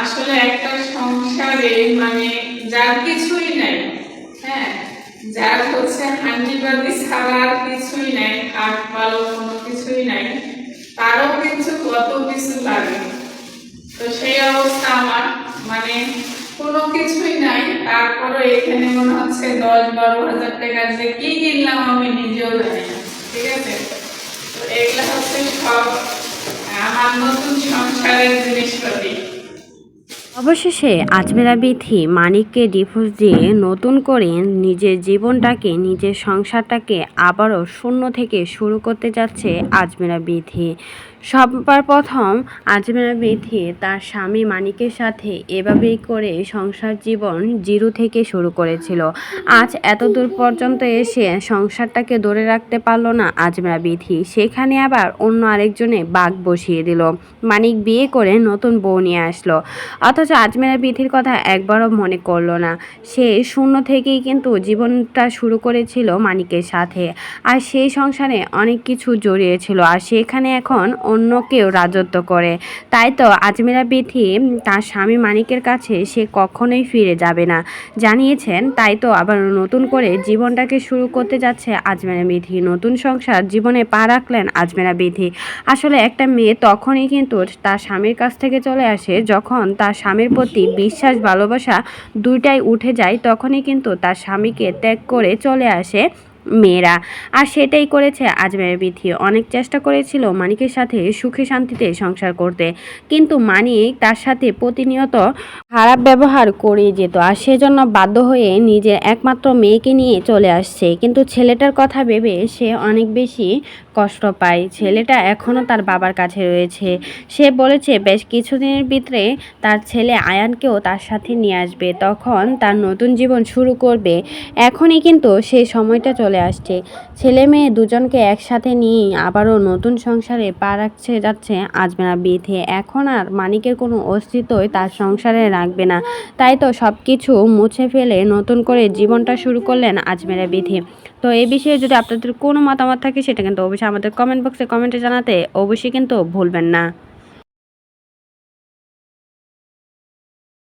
আসলে একটা সংসারে মানে যার কিছুই নাই, হ্যাঁ, যার হচ্ছে হান্ডিবাদি ছাড়া আর কিছুই নাই, হাত পালো কোনো কিছুই নাই, তারও কিন্তু কত কিছু লাগে। তো সেই অবস্থা আমার, মানে কোনো কিছুই নাই, তারপরে এখানে মনে হচ্ছে 10-12 হাজার টাকার যে কি কিনলাম আমি নিজেও জানি না। ঠিক আছে, তো এগুলা হচ্ছে সব আমার নতুন সংসারের জিনিসপাতি। অবশেষে আজমেরা বিথি মানিককে ডিভোর্স দিয়ে নতুন করে নিজের জীবনটাকে, নিজের সংসারটাকে আবারও শূন্য থেকে শুরু করতে যাচ্ছে আজমেরা বিথি। সবার প্রথম আজমেরা বিথি তার স্বামী মানিকের সাথে এভাবেই করে সংসার জীবন জিরো থেকে শুরু করেছিল। আজ এত দূর পর্যন্ত এসে সংসারটাকে ধরে রাখতে পারলো না আজমেরা বিথি, সেখানে আবার অন্য আরেকজনে বাঘ বসিয়ে দিল। মানিক বিয়ে করে নতুন বউ নিয়ে আসলো, অথচ আজমেরা বিথির কথা একবারও মনে করলো না। সে শূন্য থেকেই কিন্তু জীবনটা শুরু করেছিল মানিকের সাথে, আর সেই সংসারে অনেক কিছু জড়িয়েছিল, আর সেখানে এখন অন্য কেউ রাজত্ব করে। তাই তো আজমেরা বিথি তার স্বামী মানিকের কাছে সে কখনোই ফিরে যাবে না জানিয়েছেন। তাই তো আবার নতুন করে জীবনটাকে শুরু করতে যাচ্ছে আজমেরা বিথি। নতুন সংসার জীবনে পা রাখলেন আজমেরা বিথি। আসলে একটা মেয়ে তখনই কিন্তু তার স্বামীর কাছ থেকে চলে আসে যখন তার স্বামীর প্রতি বিশ্বাস ভালোবাসা দুইটাই উঠে যায়, তখনই কিন্তু তার স্বামীকে ত্যাগ করে চলে আসে মেয়েরা। আর সেটাই করেছে আজমেরা বিথি। অনেক চেষ্টা করেছিল মানিকের সাথে সুখে শান্তিতে সংসার করতে, কিন্তু মানিক তার সাথে প্রতিনিয়ত খারাপ ব্যবহার করে যেত, আর সেজন্য বাধ্য হয়ে নিজের একমাত্র মেয়েকে নিয়ে চলে আসছে। কিন্তু ছেলেটার কথা ভেবে সে অনেক বেশি কষ্ট পায়। ছেলেটা এখনও তার বাবার কাছে রয়েছে। সে বলেছে বেশ কিছুদিনের ভিতরে তার ছেলে আয়ানকেও তার সাথে নিয়ে আসবে, তখন তার নতুন জীবন শুরু করবে। এখনই কিন্তু সেই সময়টা চলে আসছে। ছেলে মেয়ে দুজনকে একসাথে নিয়েই আবারও নতুন সংসারে পা রাখছে যাচ্ছে আজমেরা বিথি। এখন আর মানিকের কোনো অস্তিত্বই তার সংসারে রাখবে না। তাই তো সব কিছু মুছে ফেলে নতুন করে জীবনটা শুরু করলেন আজমেরা বিথি। তো এই বিষয়ে যদি আপনাদের কোনো মতামত থাকে সেটা কিন্তু অবশ্যই আমাদের কমেন্ট বক্সে কমেন্টে জানাতে অবশ্যই কিন্তু ভুলবেন না।